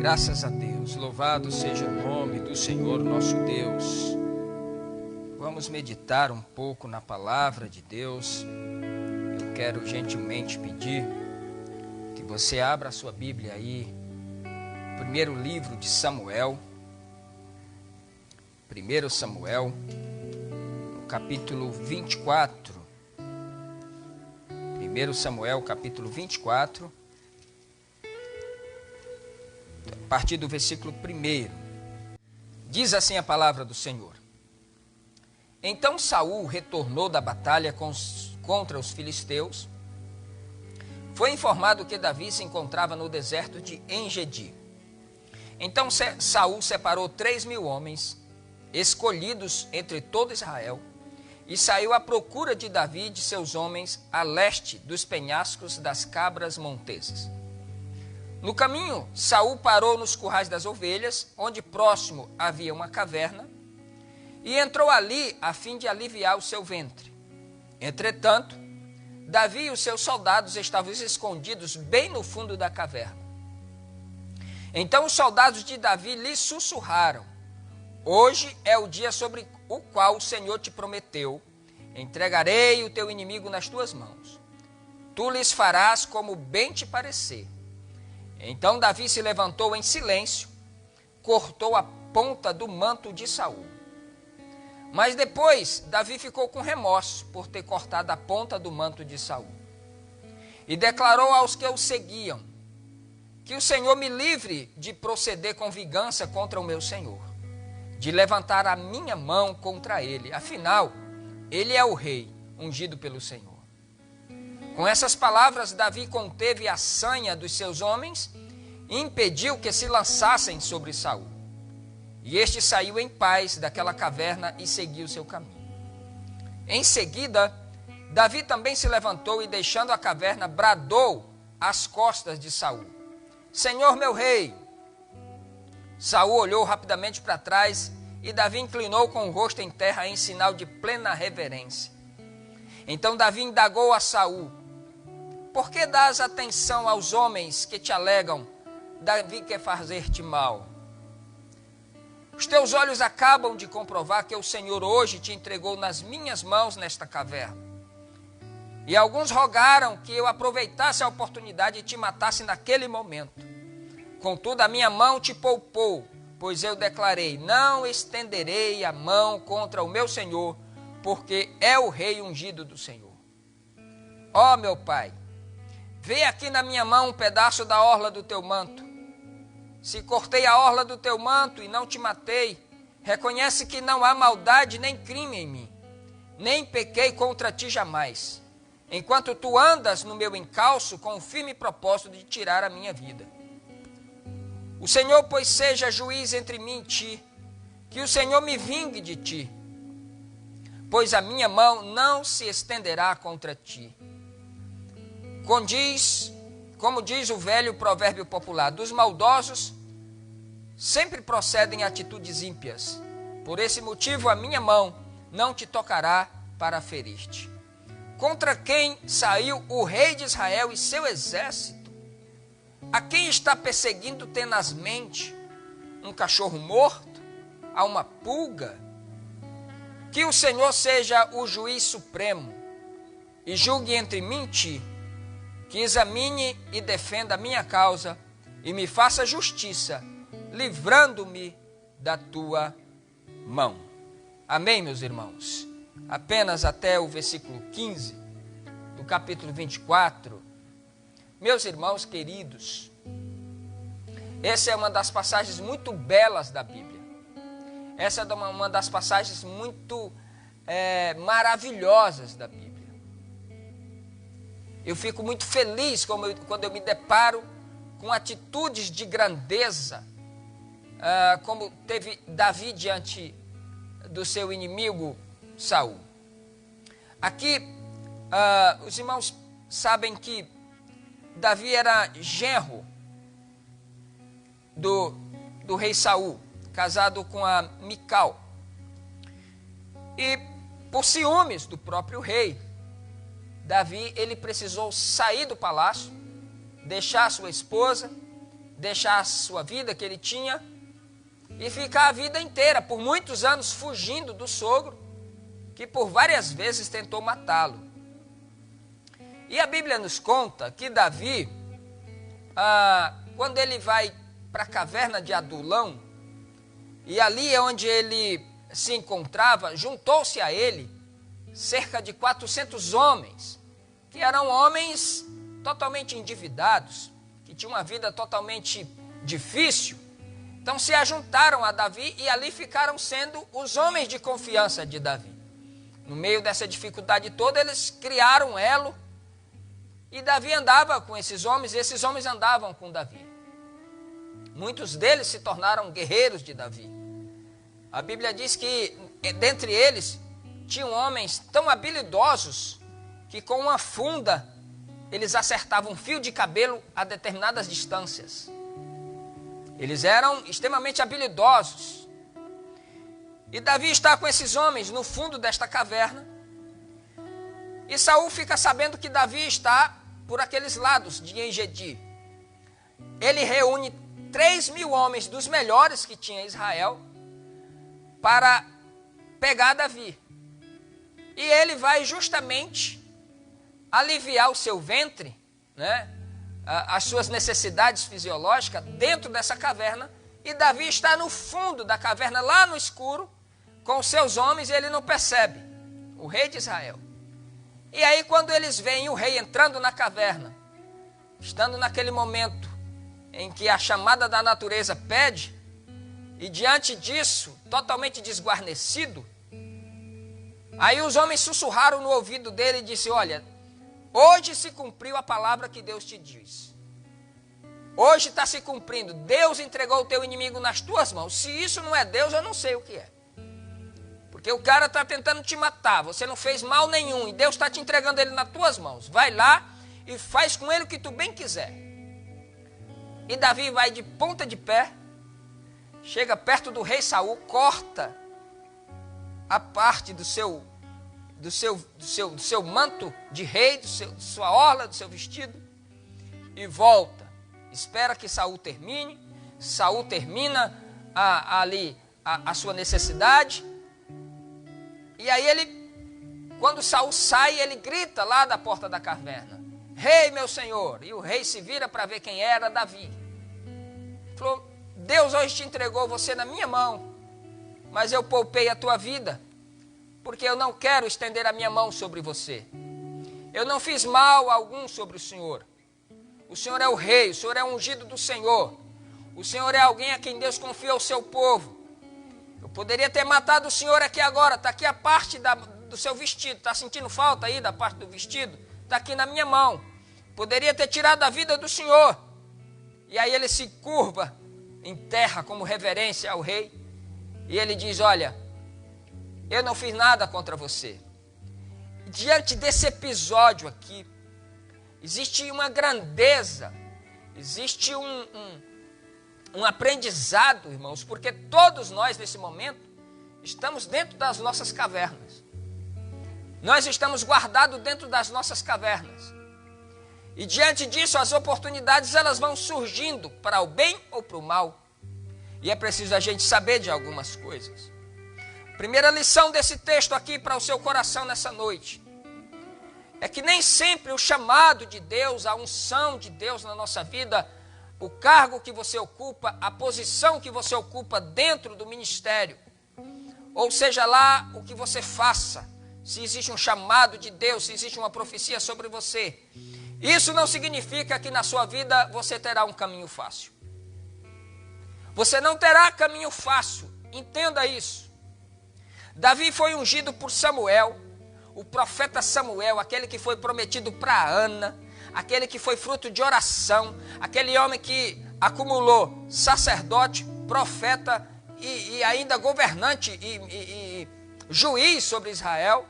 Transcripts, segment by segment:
Graças a Deus, louvado seja o nome do Senhor nosso Deus. Vamos meditar um pouco na palavra de Deus. Eu quero gentilmente pedir que você abra a sua Bíblia aí, primeiro livro de Samuel, 1 Samuel, no capítulo 24. 1 Samuel, capítulo 24, a partir do versículo 1. Diz assim a palavra do Senhor. Então Saul retornou da batalha contra os filisteus. Foi informado que Davi se encontrava no deserto de En-Gedi. Então Saul separou 3.000 homens, escolhidos entre todo Israel, e saiu à procura de Davi e de seus homens a leste dos penhascos das cabras montesas. No caminho, Saul parou nos currais das ovelhas, onde próximo havia uma caverna, e entrou ali a fim de aliviar o seu ventre. Entretanto, Davi e os seus soldados estavam escondidos bem no fundo da caverna. Então os soldados de Davi lhe sussurraram: hoje é o dia sobre o qual o Senhor te prometeu: entregarei o teu inimigo nas tuas mãos. Tu lhes farás como bem te parecer. Então Davi se levantou em silêncio, cortou a ponta do manto de Saul. Mas depois Davi ficou com remorso por ter cortado a ponta do manto de Saul. E declarou aos que o seguiam: que o Senhor me livre de proceder com vingança contra o meu Senhor, de levantar a minha mão contra ele. Afinal, ele é o rei, ungido pelo Senhor. Com essas palavras, Davi conteve a sanha dos seus homens e impediu que se lançassem sobre Saul. E este saiu em paz daquela caverna e seguiu seu caminho. Em seguida, Davi também se levantou e, deixando a caverna, bradou às costas de Saul: Senhor meu rei! Saul olhou rapidamente para trás e Davi inclinou com o rosto em terra em sinal de plena reverência. Então Davi indagou a Saul: por que dás atenção aos homens que te alegam? Davi quer fazer-te mal. Os teus olhos acabam de comprovar que o Senhor hoje te entregou nas minhas mãos nesta caverna. E alguns rogaram que eu aproveitasse a oportunidade e te matasse naquele momento. Contudo, a minha mão te poupou, pois eu declarei: não estenderei a mão contra o meu Senhor, porque é o rei ungido do Senhor. Ó meu pai, vê aqui na minha mão um pedaço da orla do teu manto. Se cortei a orla do teu manto e não te matei, reconhece que não há maldade nem crime em mim, nem pequei contra ti jamais, enquanto tu andas no meu encalço com o firme propósito de tirar a minha vida. O Senhor, pois, seja juiz entre mim e ti, que o Senhor me vingue de ti, pois a minha mão não se estenderá contra ti. Como diz o velho provérbio popular: dos maldosos sempre procedem atitudes ímpias. Por esse motivo a minha mão não te tocará para ferir-te. Contra quem saiu o rei de Israel e seu exército? A quem está perseguindo tenazmente? Um cachorro morto? A uma pulga? Que o Senhor seja o juiz supremo e julgue entre mim e ti, que examine e defenda a minha causa e me faça justiça, livrando-me da tua mão. Amém, meus irmãos? Apenas até o versículo 15 do capítulo 24. Meus irmãos queridos, essa é uma das passagens muito belas da Bíblia. Essa é uma das passagens muito maravilhosas da Bíblia. Eu fico muito feliz quando eu me deparo com atitudes de grandeza, como teve Davi diante do seu inimigo Saul. Aqui, os irmãos sabem que Davi era genro do rei Saul, casado com a Mical. E por ciúmes do próprio rei, Davi, ele precisou sair do palácio, deixar sua esposa deixar a sua vida que ele tinha e ficar a vida inteira, por muitos anos, fugindo do sogro, que por várias vezes tentou matá-lo. E a Bíblia nos conta que Davi, quando ele vai para a caverna de Adulão, e ali é onde ele se encontrava, juntou-se a ele cerca de 400 homens, que eram homens totalmente endividados, que tinham uma vida totalmente difícil. Então se ajuntaram a Davi e ali ficaram sendo os homens de confiança de Davi. No meio dessa dificuldade toda, eles criaram um elo, e Davi andava com esses homens, e esses homens andavam com Davi. Muitos deles se tornaram guerreiros de Davi. A Bíblia diz que dentre eles tinham homens tão habilidosos que com uma funda eles acertavam um fio de cabelo a determinadas distâncias. Eles eram extremamente habilidosos. E Davi está com esses homens no fundo desta caverna. E Saul fica sabendo que Davi está por aqueles lados de Engedi. Ele reúne 3.000 homens dos melhores que tinha Israel para pegar Davi. E ele vai justamente aliviar o seu ventre, né, as suas necessidades fisiológicas dentro dessa caverna. E Davi está no fundo da caverna, lá no escuro, com os seus homens, e ele não percebe, o rei de Israel. E aí quando eles veem o rei entrando na caverna, estando naquele momento em que a chamada da natureza pede, e diante disso, totalmente desguarnecido, aí os homens sussurraram no ouvido dele e disse: olha, hoje se cumpriu a palavra que Deus te diz. Hoje está se cumprindo. Deus entregou o teu inimigo nas tuas mãos. Se isso não é Deus, eu não sei o que é. Porque o cara está tentando te matar. Você não fez mal nenhum. E Deus está te entregando ele nas tuas mãos. Vai lá e faz com ele o que tu bem quiser. E Davi vai de ponta de pé, chega perto do rei Saul, corta a parte do seu manto de rei, de sua orla, do seu vestido, e volta. Espera que Saul termine. Saul termina ali a sua necessidade. E aí quando Saul sai, ele grita lá da porta da caverna: rei, meu senhor. E o rei se vira para ver quem era. Davi falou: Deus hoje te entregou você na minha mão, mas eu poupei a tua vida, porque eu não quero estender a minha mão sobre você. Eu não fiz mal algum sobre o Senhor. O Senhor é o rei, o Senhor é o ungido do Senhor. O Senhor é alguém a quem Deus confia ao seu povo. Eu poderia ter matado o Senhor aqui agora. Está aqui a parte do seu vestido. Está sentindo falta aí da parte do vestido? Está aqui na minha mão. Poderia ter tirado a vida do Senhor. E aí ele se curva em terra como reverência ao rei. E ele diz: olha, eu não fiz nada contra você. Diante desse episódio aqui, existe uma grandeza, existe um aprendizado, irmãos, porque todos nós nesse momento estamos dentro das nossas cavernas. Nós estamos guardados dentro das nossas cavernas. E diante disso, as oportunidades elas vão surgindo para o bem ou para o mal. E é preciso a gente saber de algumas coisas. Primeira lição desse texto aqui para o seu coração nessa noite é que nem sempre o chamado de Deus, a unção de Deus na nossa vida, o cargo que você ocupa, a posição que você ocupa dentro do ministério, ou seja lá o que você faça, se existe um chamado de Deus, se existe uma profecia sobre você, isso não significa que na sua vida você terá um caminho fácil. Você não terá caminho fácil, entenda isso. Davi foi ungido por Samuel, o profeta Samuel, aquele que foi prometido para Ana, aquele que foi fruto de oração, aquele homem que acumulou sacerdote, profeta e ainda governante e juiz sobre Israel.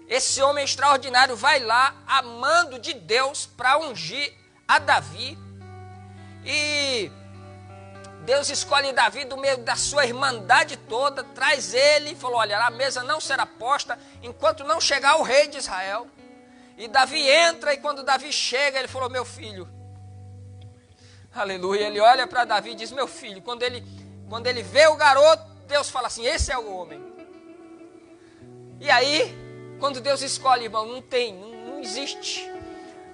Esse homem extraordinário vai lá a mando de Deus para ungir a Davi. E Deus escolhe Davi do meio da sua irmandade toda, traz ele e falou: olha, a mesa não será posta enquanto não chegar o rei de Israel. E Davi entra, e quando Davi chega, ele falou: meu filho, Aleluia. Ele olha para Davi e diz: meu filho. Quando ele vê o garoto, Deus fala assim: esse é o homem. E aí, quando Deus escolhe, irmão, não existe.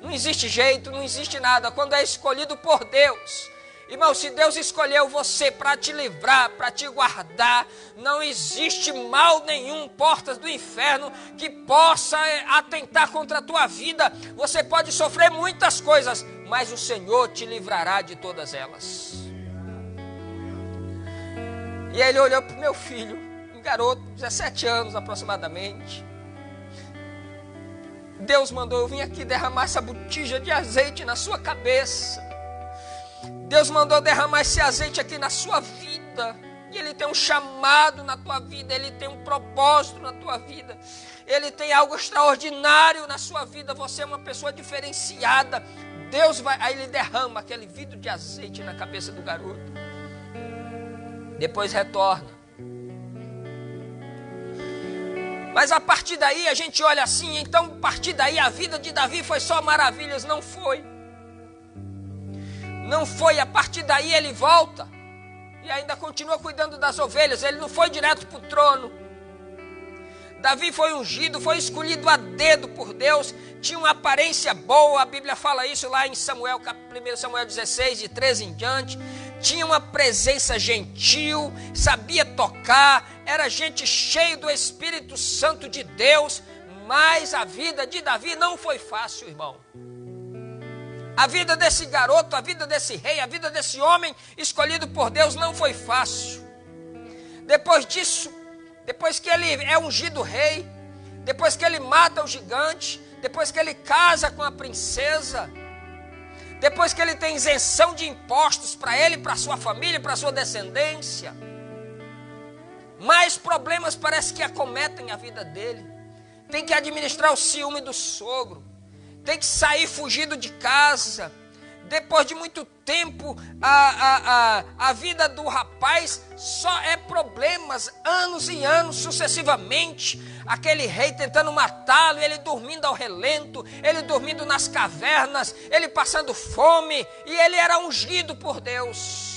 Não existe jeito, não existe nada. Quando é escolhido por Deus, irmão, se Deus escolheu você para te livrar, para te guardar, não existe mal nenhum, portas do inferno, que possa atentar contra a tua vida. Você pode sofrer muitas coisas, mas o Senhor te livrará de todas elas. E ele olhou para o meu filho, um garoto, 17 anos aproximadamente. Deus mandou eu vir aqui derramar essa botija de azeite na sua cabeça. Deus mandou derramar esse azeite aqui na sua vida. E Ele tem um chamado na tua vida. Ele tem um propósito na tua vida. Ele tem algo extraordinário na sua vida. Você é uma pessoa diferenciada. Deus vai... Aí Ele derrama aquele vidro de azeite na cabeça do garoto. Depois retorna. Mas a partir daí a gente olha assim, então a partir daí a vida de Davi foi só maravilhas. Não foi. Não foi, a partir daí ele volta e ainda continua cuidando das ovelhas. Ele não foi direto para o trono. Davi foi ungido, foi escolhido a dedo por Deus, tinha uma aparência boa, a Bíblia fala isso lá em Samuel, 1 Samuel 16, de 13 em diante. Tinha uma presença gentil, sabia tocar, era gente cheia do Espírito Santo de Deus, mas a vida de Davi não foi fácil, irmão. A vida desse garoto, a vida desse rei, a vida desse homem escolhido por Deus não foi fácil. Depois disso, depois que ele é ungido rei, depois que ele mata o gigante, depois que ele casa com a princesa, depois que ele tem isenção de impostos para ele, para sua família, para sua descendência, mais problemas parece que acometem a vida dele. Tem que administrar o ciúme do sogro, tem que sair fugido de casa. Depois de muito tempo, a vida do rapaz só é problemas, anos e anos sucessivamente. Aquele rei tentando matá-lo, ele dormindo ao relento, ele dormindo nas cavernas, ele passando fome, e ele era ungido por Deus.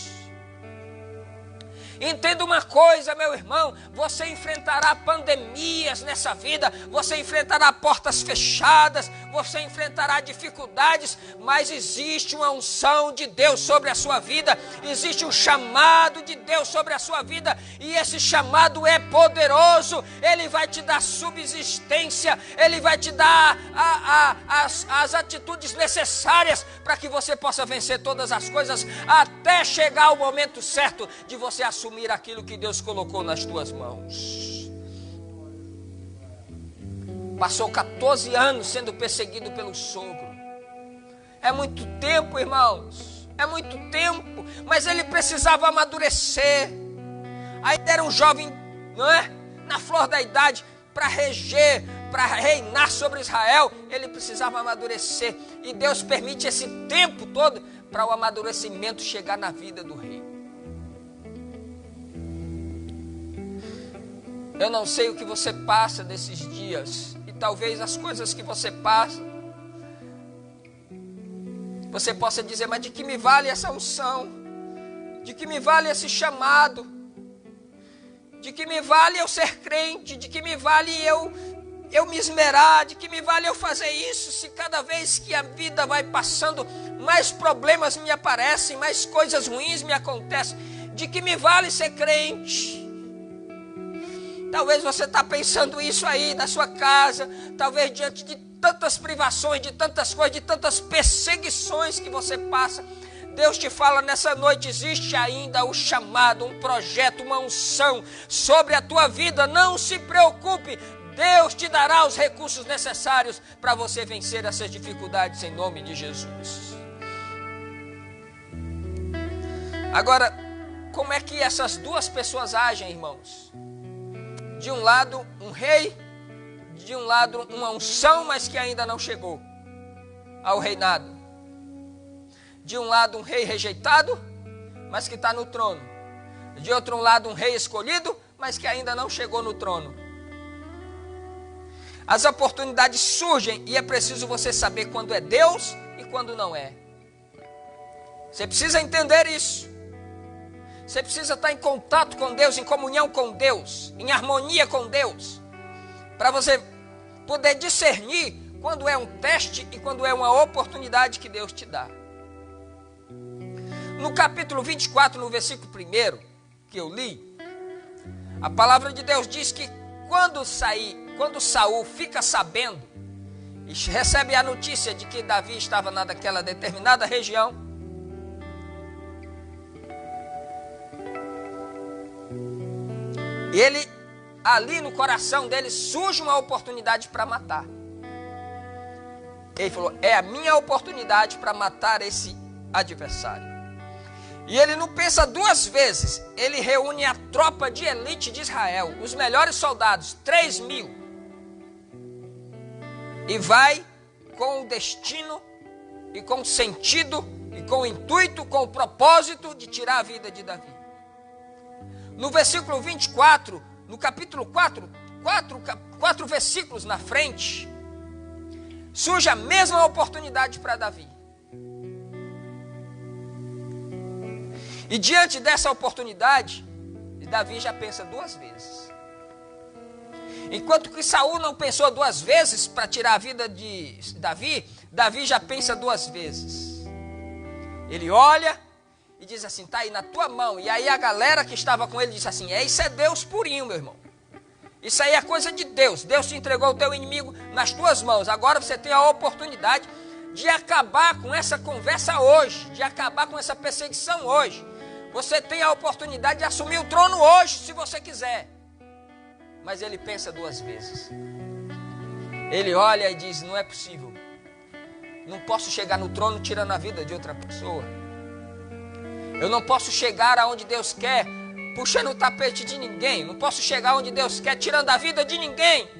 Entenda uma coisa, meu irmão, você enfrentará pandemias nessa vida, você enfrentará portas fechadas, você enfrentará dificuldades, mas existe uma unção de Deus sobre a sua vida, existe um chamado de Deus sobre a sua vida, e esse chamado é poderoso. Ele vai te dar subsistência, ele vai te dar as atitudes necessárias para que você possa vencer todas as coisas, até chegar o momento certo de você assumir aquilo que Deus colocou nas tuas mãos. Passou 14 anos sendo perseguido pelo sogro. É muito tempo, irmãos. É muito tempo. Mas ele precisava amadurecer. Ainda era um jovem, não é? Na flor da idade, para reger, para reinar sobre Israel, ele precisava amadurecer. E Deus permite esse tempo todo para o amadurecimento chegar na vida do rei. Eu não sei o que você passa desses dias, e talvez as coisas que você passa, você possa dizer: mas de que me vale essa unção? De que me vale esse chamado? De que me vale eu ser crente? De que me vale eu me esmerar? De que me vale eu fazer isso, se cada vez que a vida vai passando, mais problemas me aparecem, mais coisas ruins me acontecem? De que me vale ser crente? Talvez você está pensando isso aí na sua casa, talvez diante de tantas privações, de tantas coisas, de tantas perseguições que você passa. Deus te fala nessa noite: existe ainda o chamado, um projeto, uma unção sobre a tua vida. Não se preocupe, Deus te dará os recursos necessários para você vencer essas dificuldades em nome de Jesus. Agora, como é que essas duas pessoas agem, irmãos? De um lado, um rei, de um lado, uma unção, mas que ainda não chegou ao reinado. De um lado, um rei rejeitado, mas que está no trono. De outro lado, um rei escolhido, mas que ainda não chegou no trono. As oportunidades surgem e é preciso você saber quando é Deus e quando não é. Você precisa entender isso. Você precisa estar em contato com Deus, em comunhão com Deus, em harmonia com Deus, para você poder discernir quando é um teste e quando é uma oportunidade que Deus te dá. No capítulo 24, no versículo 1, que eu li, a palavra de Deus diz que quando Saul fica sabendo e recebe a notícia de que Davi estava naquela determinada região, ele, ali no coração dele, surge uma oportunidade para matar. Ele falou, é a minha oportunidade para matar esse adversário. E ele não pensa duas vezes, ele reúne a tropa de elite de Israel, os melhores soldados, 3.000. E vai com o destino, e com o sentido, e com o intuito, com o propósito de tirar a vida de Davi. No versículo 24, no capítulo 4 versículos na frente, surge a mesma oportunidade para Davi. E diante dessa oportunidade, Davi já pensa duas vezes. Enquanto que Saul não pensou duas vezes para tirar a vida de Davi, Davi já pensa duas vezes. Ele olha e diz assim, está aí na tua mão. E aí a galera que estava com ele disse assim, isso é Deus purinho, meu irmão. Isso aí é coisa de Deus. Deus te entregou o teu inimigo nas tuas mãos. Agora você tem a oportunidade de acabar com essa conversa hoje, de acabar com essa perseguição hoje. Você tem a oportunidade de assumir o trono hoje, se você quiser. Mas ele pensa duas vezes. Ele olha e diz, não é possível. Não posso chegar no trono tirando a vida de outra pessoa. Eu não posso chegar aonde Deus quer, puxando o tapete de ninguém. Não posso chegar onde Deus quer, tirando a vida de ninguém,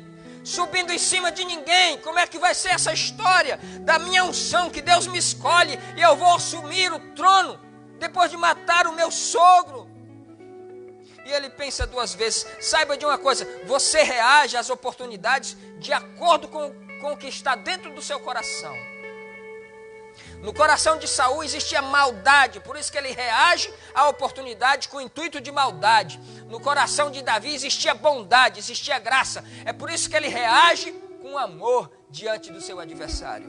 subindo em cima de ninguém. Como é que vai ser essa história da minha unção, que Deus me escolhe e eu vou assumir o trono depois de matar o meu sogro? E ele pensa duas vezes. Saiba de uma coisa, você reage às oportunidades de acordo com o que está dentro do seu coração. No coração de Saul existia maldade, por isso que ele reage à oportunidade com o intuito de maldade. No coração de Davi existia bondade, existia graça. É por isso que ele reage com amor diante do seu adversário.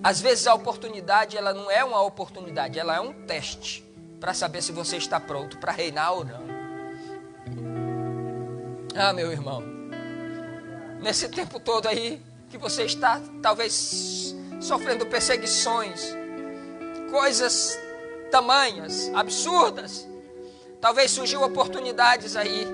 Às vezes a oportunidade, ela não é uma oportunidade, ela é um teste para saber se você está pronto para reinar ou não. Ah, meu irmão, nesse tempo todo aí que você está talvez sofrendo perseguições, coisas tamanhas, absurdas, talvez surgiu oportunidades aí,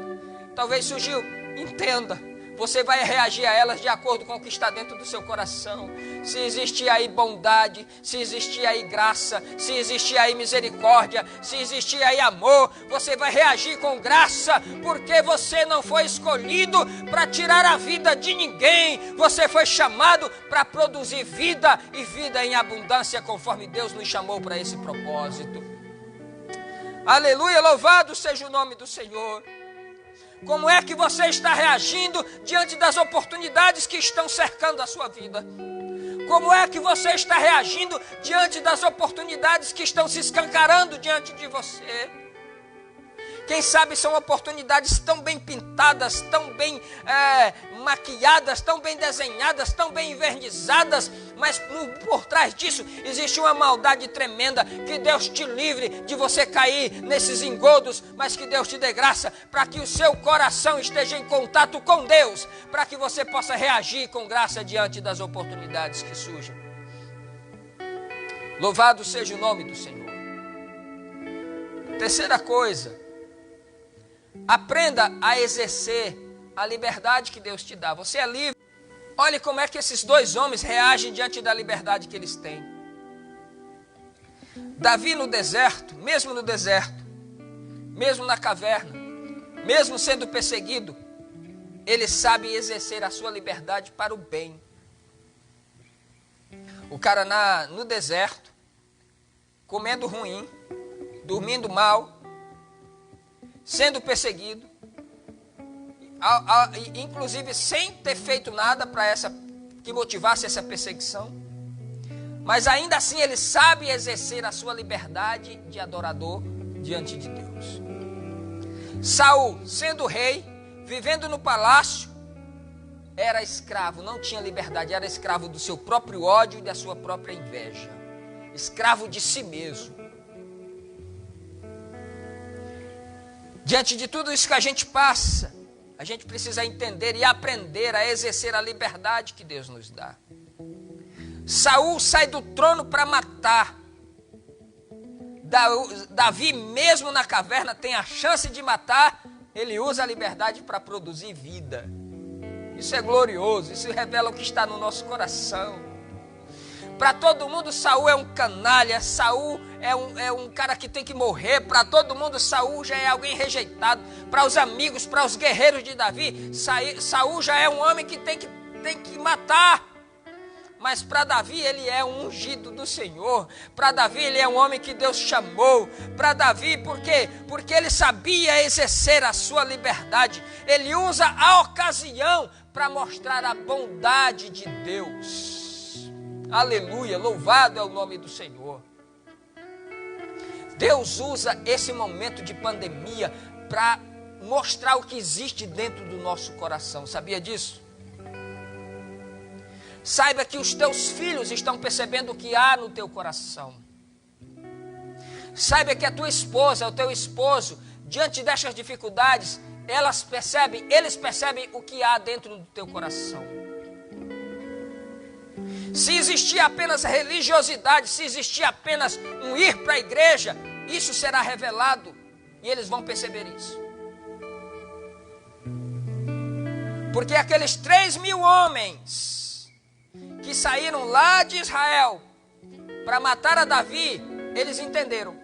talvez surgiu, entenda, você vai reagir a elas de acordo com o que está dentro do seu coração. Se existir aí bondade, se existir aí graça, se existir aí misericórdia, se existir aí amor, você vai reagir com graça, porque você não foi escolhido para tirar a vida de ninguém. Você foi chamado para produzir vida e vida em abundância, conforme Deus nos chamou para esse propósito. Aleluia, louvado seja o nome do Senhor. Como é que você está reagindo diante das oportunidades que estão cercando a sua vida? Como é que você está reagindo diante das oportunidades que estão se escancarando diante de você? Quem sabe são oportunidades tão bem pintadas, tão bem maquiadas, tão bem desenhadas, tão bem envernizadas, mas por trás disso existe uma maldade tremenda. Que Deus te livre de você cair nesses engodos, mas que Deus te dê graça para que o seu coração esteja em contato com Deus, para que você possa reagir com graça diante das oportunidades que surgem. Louvado seja o nome do Senhor. Terceira coisa, aprenda a exercer a liberdade que Deus te dá. Você é livre. Olhe como é que esses dois homens reagem diante da liberdade que eles têm. Davi no deserto, mesmo na caverna, mesmo sendo perseguido, ele sabe exercer a sua liberdade para o bem. O cara no deserto, comendo ruim, dormindo mal, sendo perseguido, inclusive sem ter feito nada para que motivasse essa perseguição. Mas ainda assim ele sabe exercer a sua liberdade de adorador diante de Deus. Saul, sendo rei, vivendo no palácio, era escravo, não tinha liberdade, era escravo do seu próprio ódio e da sua própria inveja. Escravo de si mesmo. Diante de tudo isso que a gente passa, a gente precisa entender e aprender a exercer a liberdade que Deus nos dá. Saul sai do trono para matar. Davi, mesmo na caverna, tem a chance de matar, ele usa a liberdade para produzir vida. Isso é glorioso, isso revela o que está no nosso coração. Para todo mundo, Saul é um canalha, Saul é um cara que tem que morrer. Para todo mundo, Saul já é alguém rejeitado. Para os amigos, para os guerreiros de Davi, Saul já é um homem que tem que matar. Mas para Davi ele é um ungido do Senhor. Para Davi ele é um homem que Deus chamou. Para Davi, por quê? Porque ele sabia exercer a sua liberdade. Ele usa a ocasião para mostrar a bondade de Deus. Aleluia, louvado é o nome do Senhor. Deus usa esse momento de pandemia para mostrar o que existe dentro do nosso coração. Sabia disso? Saiba que os teus filhos estão percebendo o que há no teu coração. Saiba que a tua esposa, o teu esposo, diante destas dificuldades, eles percebem o que há dentro do teu coração. Se existir apenas religiosidade, se existir apenas um ir para a igreja, isso será revelado e eles vão perceber isso. Porque aqueles 3.000 homens que saíram lá de Israel para matar a Davi, eles entenderam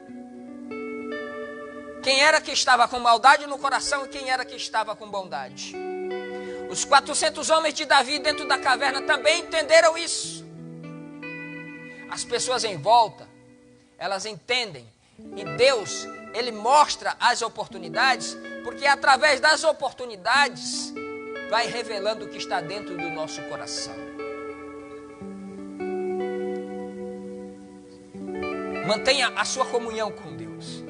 quem era que estava com maldade no coração e quem era que estava com bondade. Os 400 homens de Davi dentro da caverna também entenderam isso. As pessoas em volta, elas entendem. E Deus, Ele mostra as oportunidades, porque através das oportunidades, vai revelando o que está dentro do nosso coração. Mantenha a sua comunhão com Deus.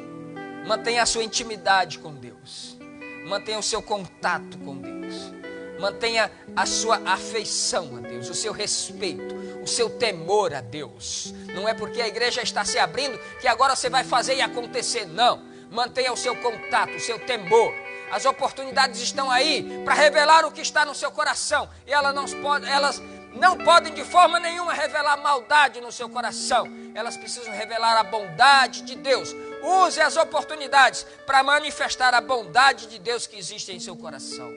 Mantenha a sua intimidade com Deus. Mantenha o seu contato com Deus. Mantenha a sua afeição a Deus, o seu respeito, o seu temor a Deus. Não é porque a igreja está se abrindo que agora você vai fazer e acontecer, não. Mantenha o seu contato, o seu temor. As oportunidades estão aí para revelar o que está no seu coração. E elas não podem de forma nenhuma revelar maldade no seu coração. Elas precisam revelar a bondade de Deus. Use as oportunidades para manifestar a bondade de Deus que existe em seu coração.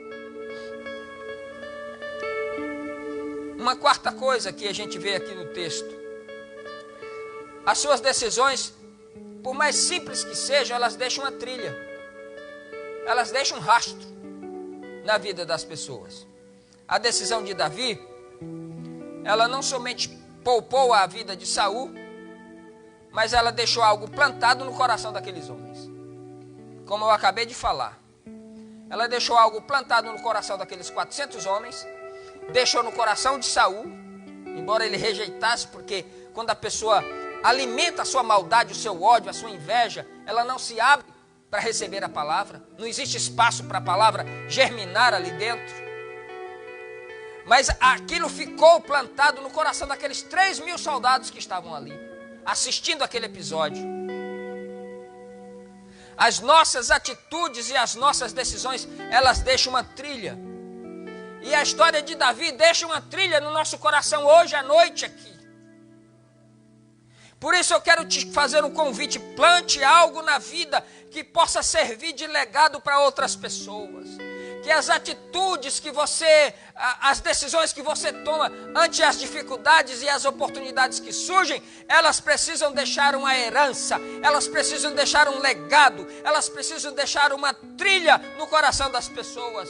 Uma quarta coisa que a gente vê aqui no texto. As suas decisões, por mais simples que sejam, elas deixam uma trilha. Elas deixam um rastro na vida das pessoas. A decisão de Davi, ela não somente poupou a vida de Saul, mas ela deixou algo plantado no coração daqueles homens. Como eu acabei de falar. Ela deixou algo plantado no coração daqueles 400 homens, deixou no coração de Saul, embora ele rejeitasse, porque quando a pessoa alimenta a sua maldade, o seu ódio, a sua inveja, ela não se abre para receber a palavra. Não existe espaço para a palavra germinar ali dentro. Mas aquilo ficou plantado no coração daqueles 3.000 soldados que estavam ali, assistindo aquele episódio. As nossas atitudes e as nossas decisões, elas deixam uma trilha. E a história de Davi deixa uma trilha no nosso coração hoje à noite aqui. Por isso eu quero te fazer um convite, plante algo na vida que possa servir de legado para outras pessoas. Que as atitudes que as decisões que você toma ante as dificuldades e as oportunidades que surgem, elas precisam deixar uma herança, elas precisam deixar um legado, elas precisam deixar uma trilha no coração das pessoas.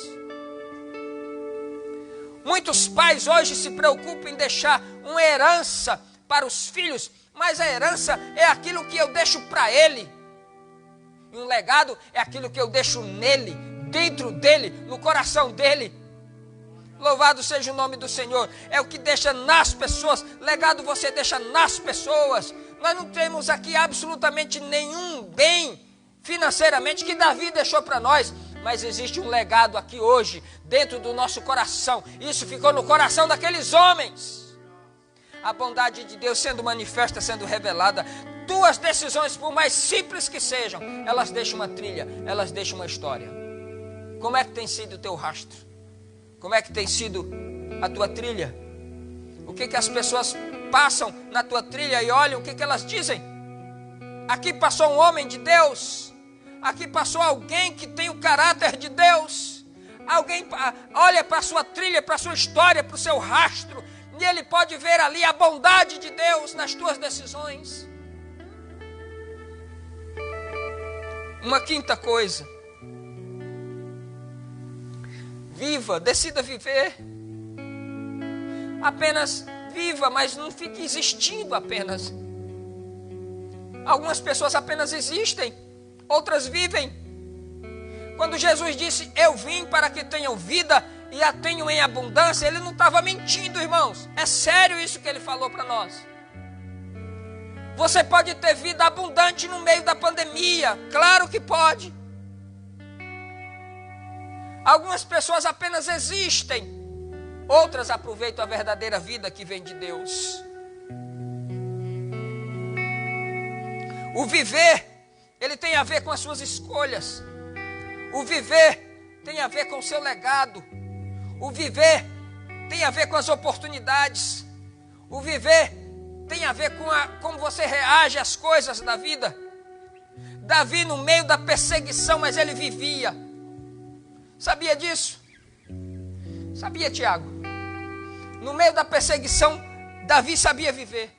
Muitos pais hoje se preocupam em deixar uma herança para os filhos, mas a herança é aquilo que eu deixo para ele. E um legado é aquilo que eu deixo nele, dentro dele, no coração dele. Louvado seja o nome do Senhor. É o que deixa nas pessoas. Legado você deixa nas pessoas. Nós não temos aqui absolutamente nenhum bem financeiramente que Davi deixou para nós. Mas existe um legado aqui hoje, dentro do nosso coração. Isso ficou no coração daqueles homens. A bondade de Deus sendo manifesta, sendo revelada. Tuas decisões, por mais simples que sejam, elas deixam uma trilha, elas deixam uma história. Como é que tem sido o teu rastro? Como é que tem sido a tua trilha? O que as pessoas passam na tua trilha e olham, o que elas dizem? Aqui passou um homem de Deus. Aqui passou alguém que tem o caráter de Deus. Alguém olha para a sua trilha, para a sua história, para o seu rastro, e ele pode ver ali a bondade de Deus nas tuas decisões. Uma quinta coisa. Viva, decida viver. Apenas viva, mas não fique existindo apenas. Algumas pessoas apenas existem, outras vivem. Quando Jesus disse, eu vim para que tenham vida e a tenham em abundância, ele não estava mentindo, irmãos. É sério isso que ele falou para nós. Você pode ter vida abundante no meio da pandemia, claro que pode. Algumas pessoas apenas existem, outras aproveitam a verdadeira vida que vem de Deus. O viver, ele tem a ver com as suas escolhas. O viver tem a ver com o seu legado. O viver tem a ver com as oportunidades. O viver tem a ver com como você reage às coisas da vida. Davi no meio da perseguição, mas ele vivia. Sabia disso? Sabia, Tiago? No meio da perseguição, Davi sabia viver.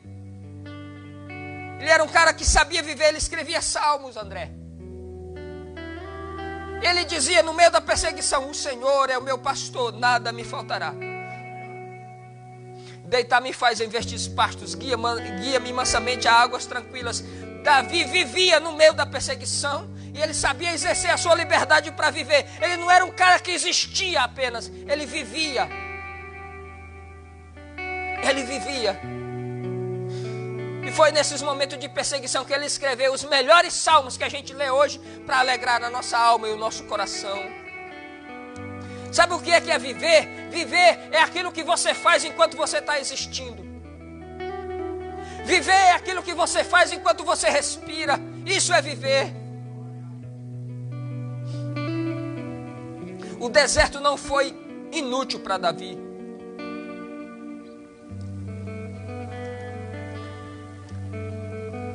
Ele era um cara que sabia viver, ele escrevia salmos, André. Ele dizia no meio da perseguição, o Senhor é o meu pastor, nada me faltará. Deitar-me faz em verdes pastos, guia-me mansamente a águas tranquilas. Davi vivia no meio da perseguição e ele sabia exercer a sua liberdade para viver. Ele não era um cara que existia apenas, ele vivia. Ele vivia. E foi nesses momentos de perseguição que ele escreveu os melhores salmos que a gente lê hoje para alegrar a nossa alma e o nosso coração. Sabe o que é viver? Viver é aquilo que você faz enquanto você está existindo. Viver é aquilo que você faz enquanto você respira. Isso é viver. O deserto não foi inútil para Davi.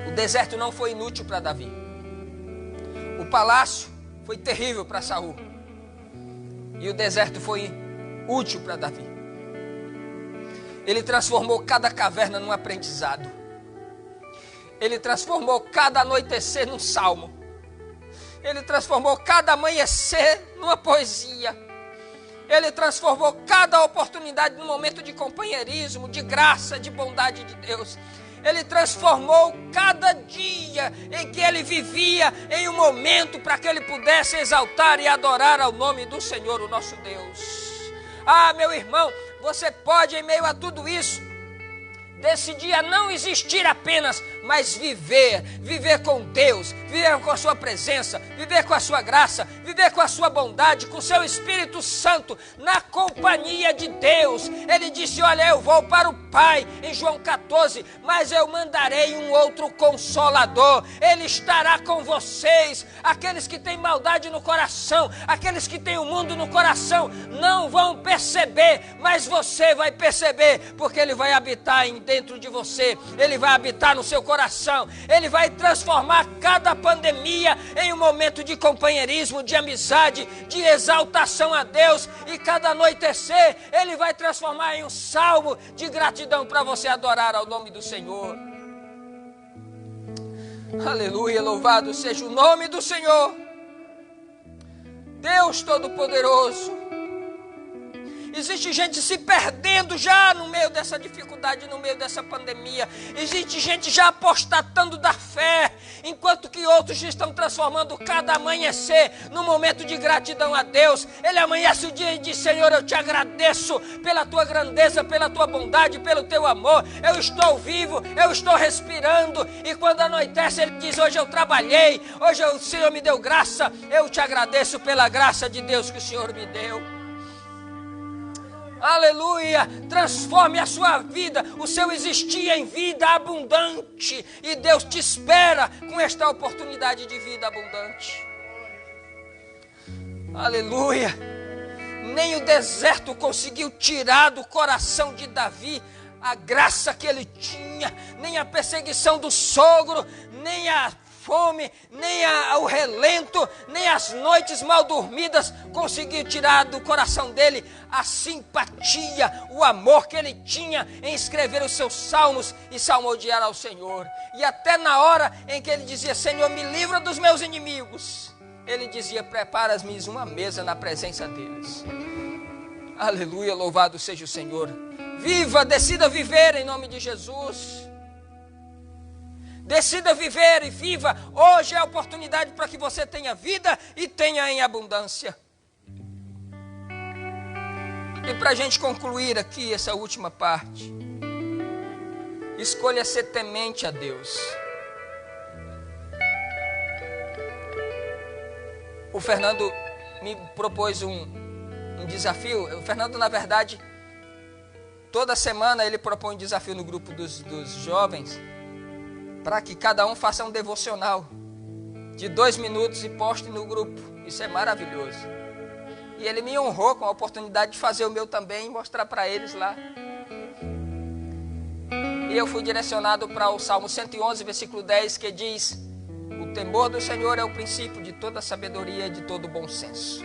O deserto não foi inútil para Davi. O palácio foi terrível para Saul. E o deserto foi útil para Davi. Ele transformou cada caverna num aprendizado. Ele transformou cada anoitecer num salmo. Ele transformou cada amanhecer numa poesia. Ele transformou cada oportunidade num momento de companheirismo, de graça, de bondade de Deus. Ele transformou cada dia em que ele vivia em um momento para que ele pudesse exaltar e adorar ao nome do Senhor, o nosso Deus. Ah, meu irmão, você pode em meio a tudo isso decidir a não existir apenas, mas viver com Deus, viver com a sua presença, viver com a sua graça, viver com a sua bondade, com o seu Espírito Santo, na companhia de Deus. Ele disse, olha, eu vou para o Pai, em João 14, mas eu mandarei um outro Consolador, ele estará com vocês. Aqueles que têm maldade no coração, aqueles que têm o mundo no coração, não vão perceber, mas você vai perceber, porque ele vai habitar dentro de você, ele vai habitar no seu coração, ele vai transformar cada pandemia em um momento de companheirismo, de amizade, de exaltação a Deus, e cada anoitecer ele vai transformar em um salmo de gratidão para você adorar ao nome do Senhor. Aleluia, louvado seja o nome do Senhor, Deus Todo-Poderoso. Existe gente se perdendo já no meio dessa dificuldade, no meio dessa pandemia. Existe gente já apostatando da fé. enquanto que outros estão transformando cada amanhecer num momento de gratidão a Deus. Ele amanhece o dia e diz: Senhor, eu te agradeço pela tua grandeza, pela tua bondade, pelo teu amor. Eu estou vivo, eu estou respirando. E quando anoitece, ele diz: hoje eu trabalhei, hoje o Senhor me deu graça. Eu te agradeço pela graça de Deus que o Senhor me deu. Aleluia, transforme a sua vida, o seu existir em vida abundante, e Deus te espera com esta oportunidade de vida abundante. Aleluia, nem o deserto conseguiu tirar do coração de Davi a graça que ele tinha, nem a perseguição do sogro, nem a fome, nem o relento, nem as noites mal dormidas conseguiu tirar do coração dele a simpatia, o amor que ele tinha em escrever os seus salmos e salmodiar ao Senhor. E até na hora em que ele dizia: Senhor, me livra dos meus inimigos, ele dizia: prepara-me uma mesa na presença deles. Aleluia, louvado seja o Senhor. Viva, decida viver em nome de Jesus. Decida viver e viva. Hoje é a oportunidade para que você tenha vida e tenha em abundância. E para a gente concluir aqui essa última parte, escolha ser temente a Deus. O Fernando me propôs um desafio. O Fernando, na verdade, toda semana ele propõe um desafio no grupo dos jovens, para que cada um faça um devocional de 2 minutos e poste no grupo. Isso é maravilhoso. E ele me honrou com a oportunidade de fazer o meu também e mostrar para eles lá. E eu fui direcionado para o Salmo 111, versículo 10, que diz: o temor do Senhor é o princípio de toda sabedoria e de todo bom senso.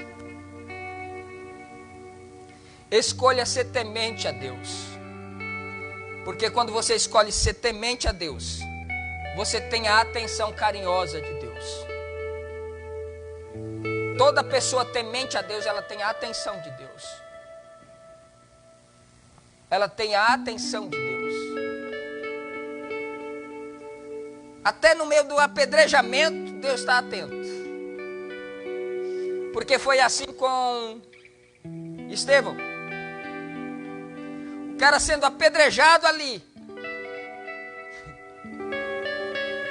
Escolha ser temente a Deus. Porque quando você escolhe ser temente a Deus, você tem a atenção carinhosa de Deus. Toda pessoa temente a Deus, ela tem a atenção de Deus. Ela tem a atenção de Deus. Até no meio do apedrejamento, Deus está atento. Porque foi assim com Estevão. O cara sendo apedrejado ali.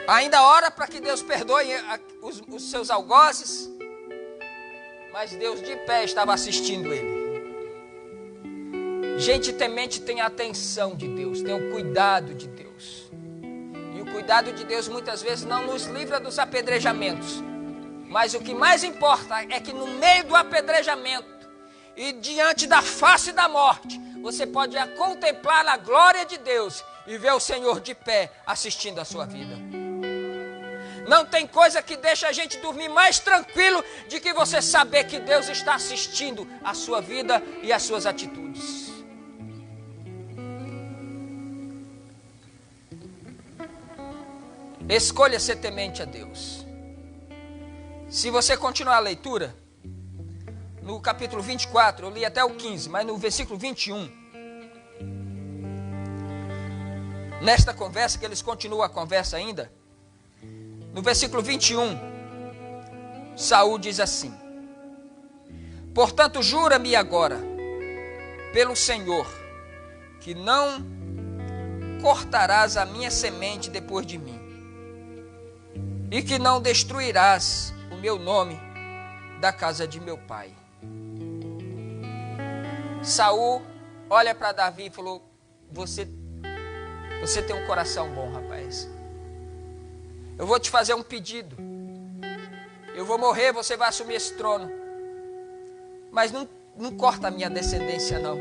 Ainda ora para que Deus perdoe os seus algozes, mas Deus de pé estava assistindo ele. Gente temente tem a atenção de Deus, tem o cuidado de Deus. E o cuidado de Deus muitas vezes não nos livra dos apedrejamentos, mas o que mais importa é que no meio do apedrejamento e diante da face da morte, você pode contemplar a glória de Deus e ver o Senhor de pé assistindo a sua vida. Não tem coisa que deixa a gente dormir mais tranquilo de que você saber que Deus está assistindo a sua vida e as suas atitudes. Escolha ser temente a Deus. Se você continuar a leitura, no capítulo 24, eu li até o 15, mas no versículo 21, nesta conversa, que eles continuam a conversa ainda, no versículo 21, Saul diz assim: portanto, jura-me agora, pelo Senhor, que não cortarás a minha semente depois de mim, e que não destruirás o meu nome da casa de meu pai. Saul olha para Davi e falou: você tem um coração bom, rapaz. Eu vou te fazer um pedido. Eu vou morrer, você vai assumir esse trono. Mas não corta a minha descendência, não.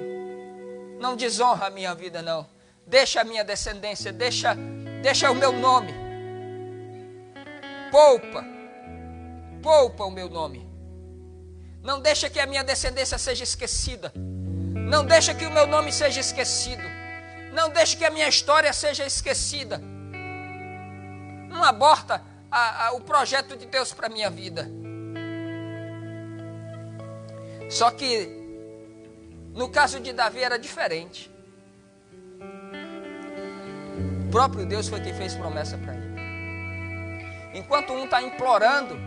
Não desonra a minha vida, não. Deixa a minha descendência, deixa o meu nome. Poupa o meu nome. Não deixa que a minha descendência seja esquecida. Não deixa que o meu nome seja esquecido. Não deixa que a minha história seja esquecida. Não aborta o projeto de Deus para a minha vida. Só que no caso de Davi era diferente. O próprio Deus foi quem fez promessa para ele. enquanto um está implorando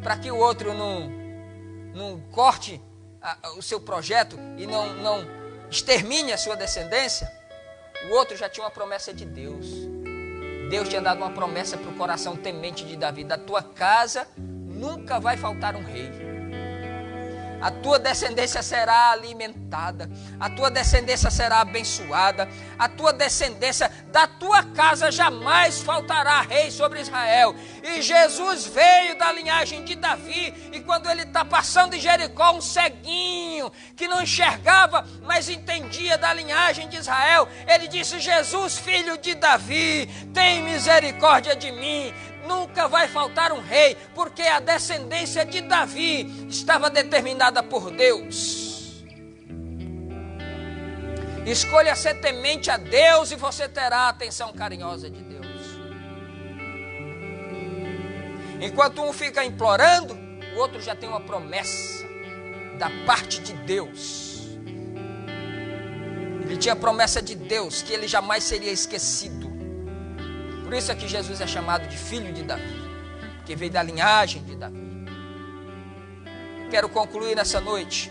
para que o outro não corte o seu projeto e não extermine a sua descendência, o outro já tinha uma promessa de Deus. Deus tinha dado uma promessa para o coração temente de Davi: da tua casa nunca vai faltar um rei. A tua descendência será alimentada, a tua descendência será abençoada, a tua descendência, da tua casa jamais faltará rei sobre Israel. E Jesus veio da linhagem de Davi, e quando ele está passando em Jericó, um ceguinho que não enxergava, mas entendia da linhagem de Israel, ele disse: Jesus, filho de Davi, tem misericórdia de mim. Nunca vai faltar um rei, porque a descendência de Davi estava determinada por Deus. Escolha ser temente a Deus e você terá a atenção carinhosa de Deus. Enquanto um fica implorando, o outro já tem uma promessa da parte de Deus. Ele tinha a promessa de Deus que ele jamais seria esquecido. Por isso é que Jesus é chamado de filho de Davi, porque veio da linhagem de Davi. Eu quero concluir nessa noite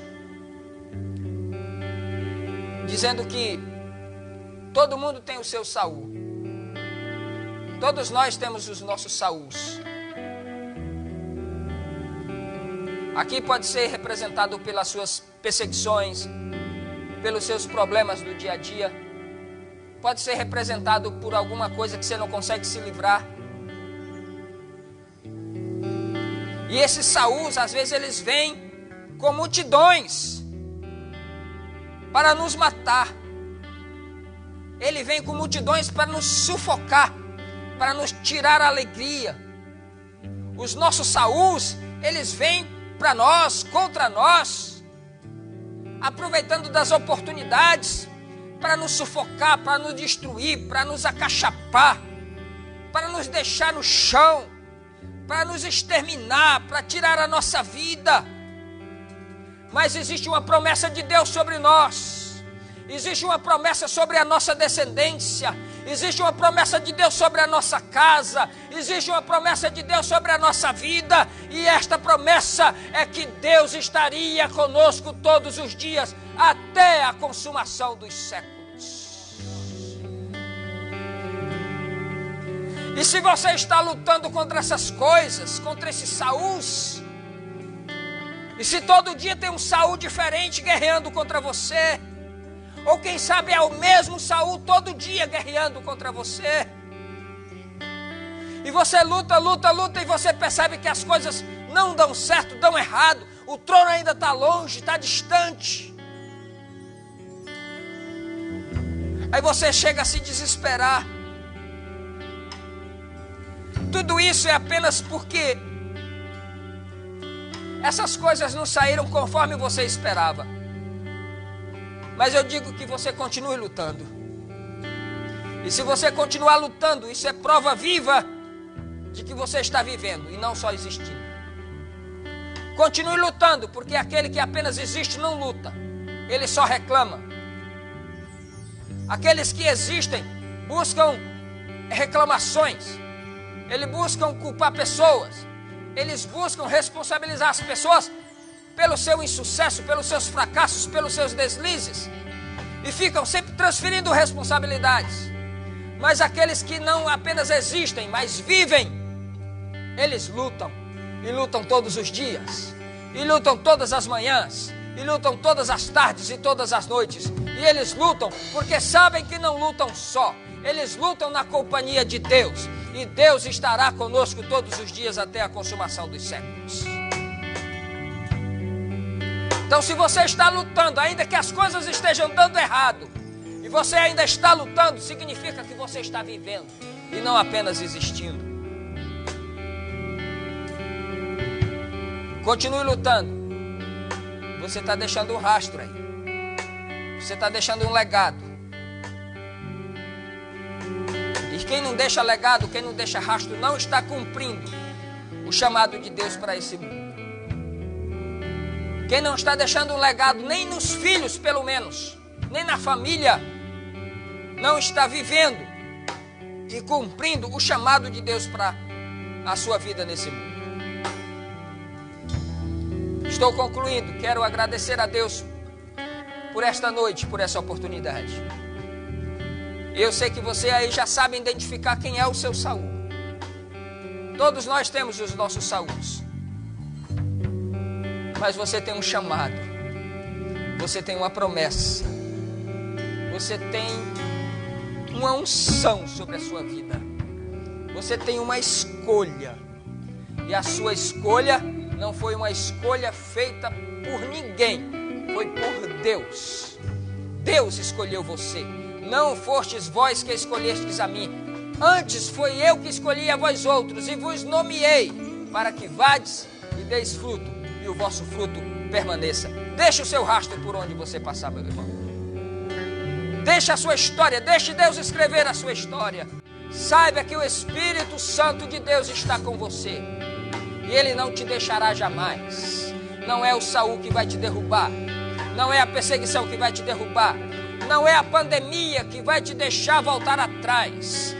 dizendo que todo mundo tem o seu Saul. Todos nós temos os nossos Sauls. Aqui pode ser representado pelas suas perseguições, pelos seus problemas do dia a dia. Pode ser representado por alguma coisa que você não consegue se livrar. E esses Sauls, às vezes, eles vêm com multidões para nos matar. Ele vem com multidões para nos sufocar, para nos tirar a alegria. Os nossos Sauls, eles vêm para nós, contra nós, aproveitando das oportunidades para nos sufocar, para nos destruir, para nos acachapar, para nos deixar no chão, para nos exterminar, para tirar a nossa vida. Mas existe uma promessa de Deus sobre nós, existe uma promessa sobre a nossa descendência, existe uma promessa de Deus sobre a nossa casa, existe uma promessa de Deus sobre a nossa vida, e esta promessa é que Deus estaria conosco todos os dias, até a consumação dos séculos. E se você está lutando contra essas coisas, contra esses Sauls, e se todo dia tem um Saul diferente guerreando contra você, ou quem sabe é o mesmo Saul todo dia guerreando contra você, e você luta, e você percebe que as coisas não dão certo, dão errado, o trono ainda está longe, está distante. Aí você chega a se desesperar. Tudo isso é apenas porque essas coisas não saíram conforme você esperava. Mas eu digo que você continue lutando. E se você continuar lutando, isso é prova viva de que você está vivendo e não só existindo. Continue lutando, porque aquele que apenas existe não luta, ele só reclama. Aqueles que existem buscam reclamações, eles buscam culpar pessoas, eles buscam responsabilizar as pessoas pelo seu insucesso, pelos seus fracassos, pelos seus deslizes, e ficam sempre transferindo responsabilidades. Mas aqueles que não apenas existem, mas vivem, eles lutam, e lutam todos os dias, e lutam todas as manhãs, e lutam todas as tardes e todas as noites. E eles lutam porque sabem que não lutam só, eles lutam na companhia de Deus, e Deus estará conosco todos os dias até a consumação dos séculos. Então, se você está lutando, ainda que as coisas estejam dando errado, e você ainda está lutando, significa que você está vivendo e não apenas existindo. Continue lutando. Você está deixando um rastro aí. Você está deixando um legado. E quem não deixa legado, quem não deixa rastro, não está cumprindo o chamado de Deus para esse mundo. Quem não está deixando um legado, nem nos filhos pelo menos, nem na família, não está vivendo e cumprindo o chamado de Deus para a sua vida nesse mundo. Estou concluindo, quero agradecer a Deus por esta noite, por essa oportunidade. Eu sei que você aí já sabe identificar quem é o seu Saul. Todos nós temos os nossos Sauls. Mas você tem um chamado. Você tem uma promessa. Você tem uma unção sobre a sua vida. Você tem uma escolha. E a sua escolha não foi uma escolha feita por ninguém. Foi por Deus. Deus escolheu você. Não fostes vós que escolhestes a mim. Antes foi eu que escolhi a vós outros e vos nomeei para que vades e deis fruto e o vosso fruto permaneça. Deixe o seu rastro por onde você passar, meu irmão. Deixe a sua história, deixe Deus escrever a sua história. Saiba que o Espírito Santo de Deus está com você e Ele não te deixará jamais. Não é o Saul que vai te derrubar, não é a perseguição que vai te derrubar, não é a pandemia que vai te deixar voltar atrás.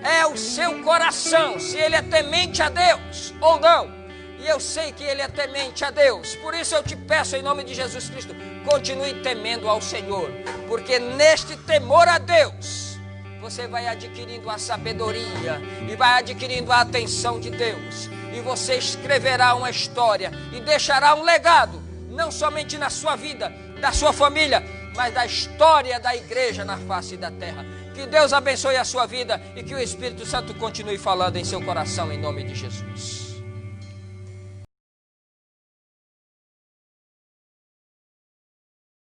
É o seu coração, se ele é temente a Deus ou não. E eu sei que ele é temente a Deus. Por isso eu te peço em nome de Jesus Cristo, continue temendo ao Senhor. Porque neste temor a Deus, você vai adquirindo a sabedoria e vai adquirindo a atenção de Deus. E você escreverá uma história e deixará um legado, não somente na sua vida, da sua família, mas da história da igreja na face da terra. Que Deus abençoe a sua vida e que o Espírito Santo continue falando em seu coração em nome de Jesus.